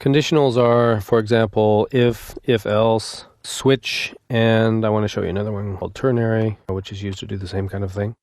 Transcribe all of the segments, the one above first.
Conditionals are, for example, if else, switch, and I want to show you another one called ternary, which is used to do the same kind of thing.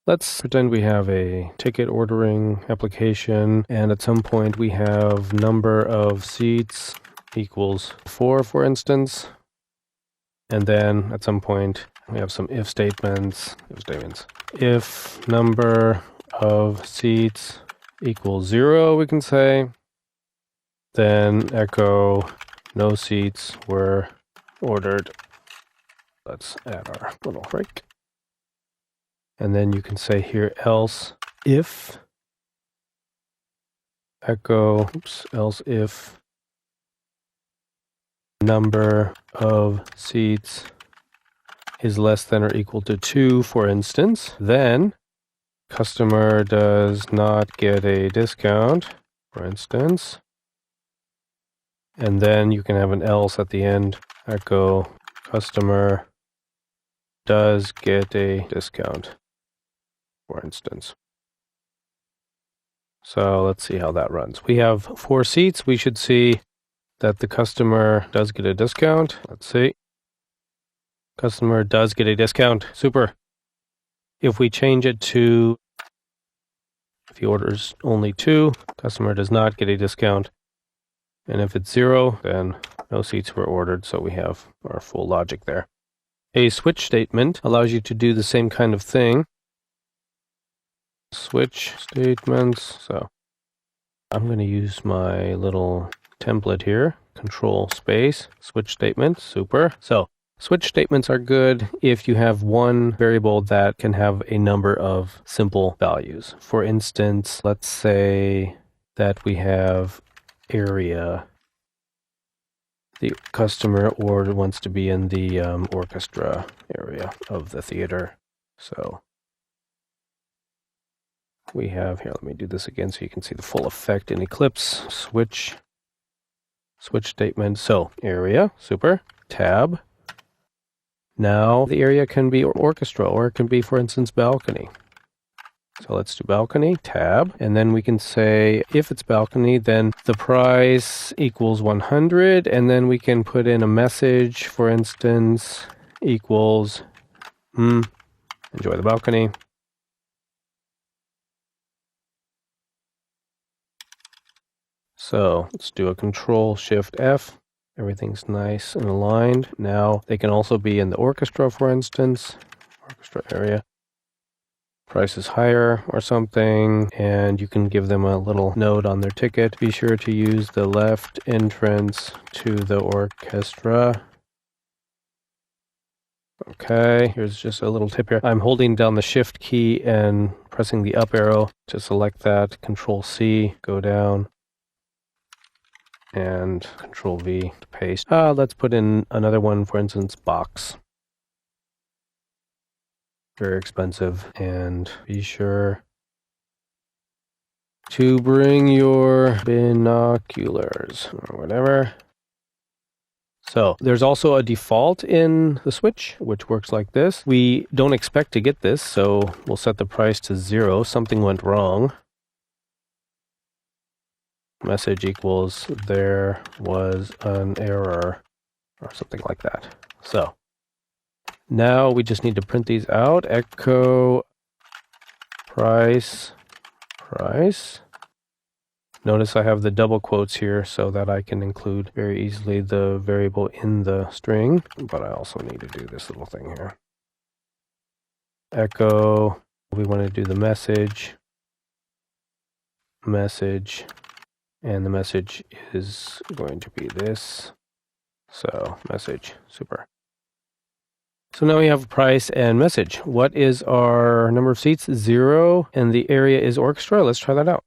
Let's pretend we have a ticket ordering application, and at some point we have number of seats equals 4, for instance. And then at some point we have some if statements. If number of seats equals 0, we can say, then echo no seats were ordered. Let's add our little break. And then you can say here else if else if number of seats is less than or equal to 2, for instance, then customer does not get a discount, for instance. And then you can have an else at the end, echo customer does get a discount, for instance. So let's see how that runs. We have 4 seats. We should see that the customer does get a discount. Let's see. Customer does get a discount. Super. If we change it to, if he orders only 2, customer does not get a discount. And if it's 0, then no seats were ordered. So we have our full logic there. A switch statement allows you to do the same kind of thing. Switch statements. So I'm going to use my little template here. Control space, switch statement. Super. So switch statements are good if you have one variable that can have a number of simple values. For instance, let's say that we have area. The customer wants to be in the orchestra area of the theater. So we have here, let me do this again so you can see the full effect in Eclipse. Switch statement. So area, super, tab. Now the area can be orchestra, or it can be, for instance, balcony. So let's do balcony, tab, and then we can say if it's balcony, then the price equals 100, and then we can put in a message, for instance, equals, enjoy the balcony. So let's do a Control-Shift-F. Everything's nice and aligned. Now they can also be in the orchestra, for instance, orchestra area. Price is higher or something, and you can give them a little note on their ticket. Be sure to use the left entrance to the orchestra. Okay, here's just a little tip here. I'm holding down the Shift key and pressing the up arrow to select that. Control-C, go down, and Control-V to paste. Let's put in another one, for instance, box. Very expensive, and be sure to bring your binoculars or whatever. So there's also a default in the switch, which works like this. We don't expect to get this, so we'll set the price to 0. Something went wrong. Message equals there was an error or something like that. So now we just need to print these out. Echo price. Notice I have the double quotes here so that I can include very easily the variable in the string, but I also need to do this little thing here. Echo, we want to do the message, and the message is going to be this. So message, super. So now we have price and message. What is our number of seats? 0, and the area is orchestra. Let's try that out.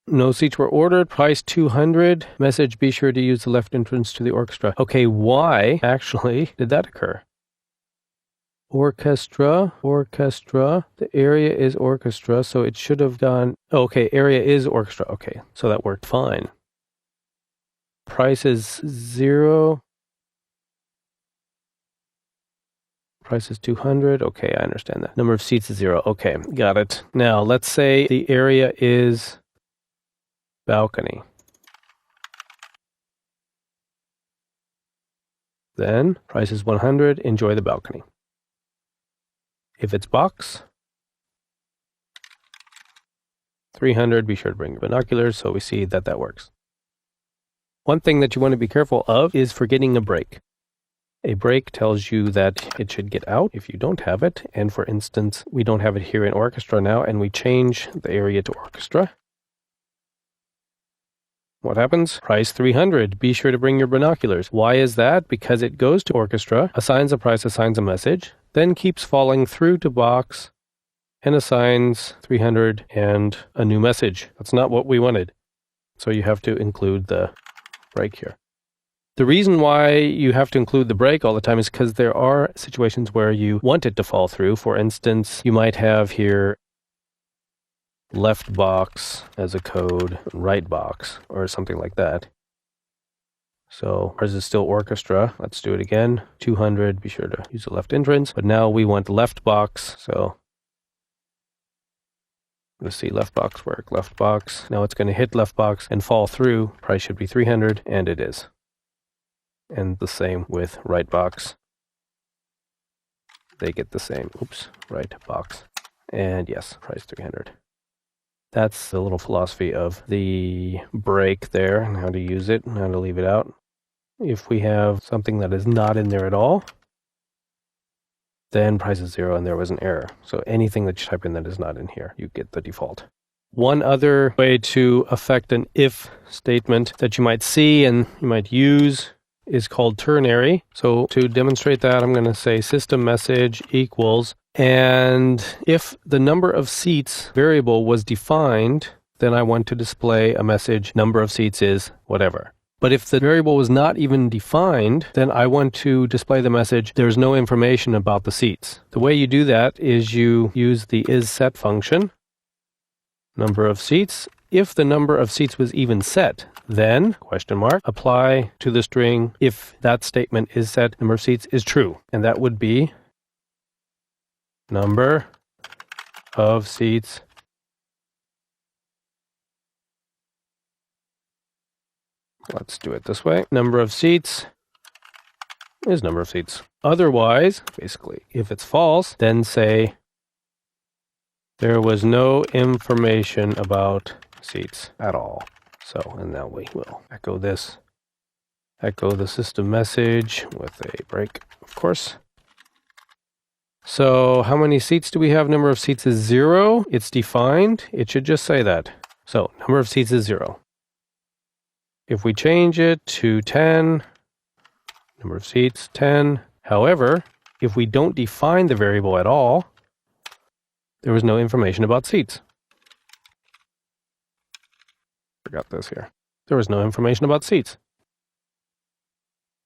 No seats were ordered. Price 200. Message, be sure to use the left entrance to the orchestra. Okay, why actually did that occur? Orchestra. The area is orchestra, so it should have gone. Okay, area is orchestra. Okay, so that worked fine. Price is 0. Price is 200. Okay, I understand that. Number of seats is 0. Okay, got it. Now, let's say the area is balcony. then price is 100, enjoy the balcony. If it's box, 300, be sure to bring your binoculars, so we see that that works. One thing that you want to be careful of is forgetting a break. A break tells you that it should get out if you don't have it, and for instance, we don't have it here in orchestra now, and we change the area to orchestra. What happens? Price 300. Be sure to bring your binoculars. Why is that? Because it goes to orchestra, assigns a price, assigns a message, then keeps falling through to box, and assigns 300 and a new message. That's not what we wanted. So you have to include the break here. The reason why you have to include the break all the time is because there are situations where you want it to fall through. For instance, you might have here left box as a code, right box, or something like that. So ours is still orchestra. Let's do it again. 200, be sure to use the left entrance. But now we want left box, so let's see, left box work, left box. Now it's going to hit left box and fall through. Price should be 300, and it is. And the same with right box. They get the same. Oops, right box. And yes, price 300. That's the little philosophy of the break there, and how to use it, and how to leave it out. If we have something that is not in there at all, then price is 0 and there was an error. So anything that you type in that is not in here, you get the default. One other way to affect an if statement that you might see and you might use is called ternary. So to demonstrate that, I'm going to say system message equals, and if the number of seats variable was defined, then I want to display a message, number of seats is whatever. But if the variable was not even defined, then I want to display the message, there's no information about the seats. The way you do that is you use the isSet function, number of seats. If the number of seats was even set, then, question mark, apply to the string if that statement is set, number of seats is true. And that would be number of seats let's do it this way. Number of seats is number of seats. Otherwise, basically, if it's false, then say there was no information about seats at all. So, and now we will echo this. Echo the system message with a break, of course. So how many seats do we have? Number of seats is 0. It's defined. It should just say that. So number of seats is 0. If we change it to 10, number of seats, 10. However, if we don't define the variable at all, there was no information about seats. Forgot this here. There was no information about seats.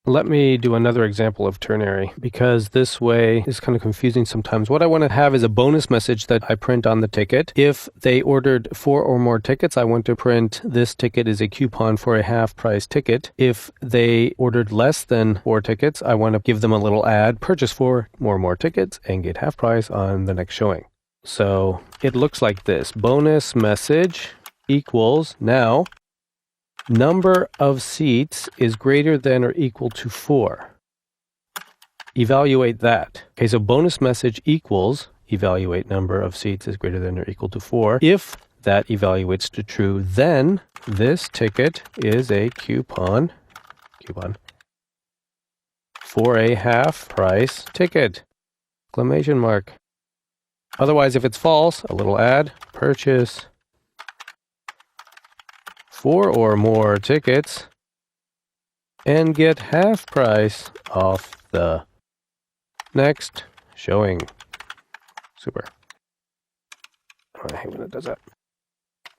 Let me do another example of ternary, because this way is kind of confusing sometimes. What I want to have is a bonus message that I print on the ticket. If they ordered 4 or more tickets, I want to print this ticket is a coupon for a half-price ticket. If they ordered less than 4 tickets, I want to give them a little ad, purchase 4 or more tickets, and get half price on the next showing. So it looks like this. Bonus message equals now number of seats is greater than or equal to 4. Evaluate that. Okay, so bonus message equals evaluate number of seats is greater than or equal to 4. If that evaluates to true, then this ticket is a coupon for a half price ticket. Exclamation mark. Otherwise, if it's false, a little ad, purchase 4 or more tickets and get half price off the next showing. Super. I hate when it does that.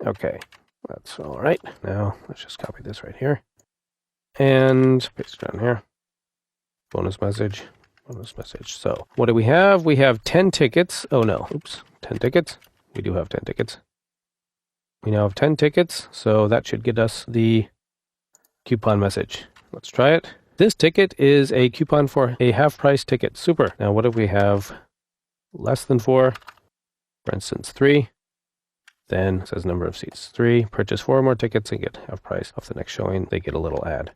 Okay, that's all right. Now let's just copy this right here and paste it down here. Bonus message, bonus message. So what do we have? We have 10 tickets. Oh no, oops, 10 tickets. We do have 10 tickets. We now have 10 tickets, so that should get us the coupon message. Let's try it. This ticket is a coupon for a half-price ticket. Super. Now, what if we have less than 4? For instance, 3. Then it says number of seats 3. Purchase 4 more tickets and get half price off the next showing. They get a little ad.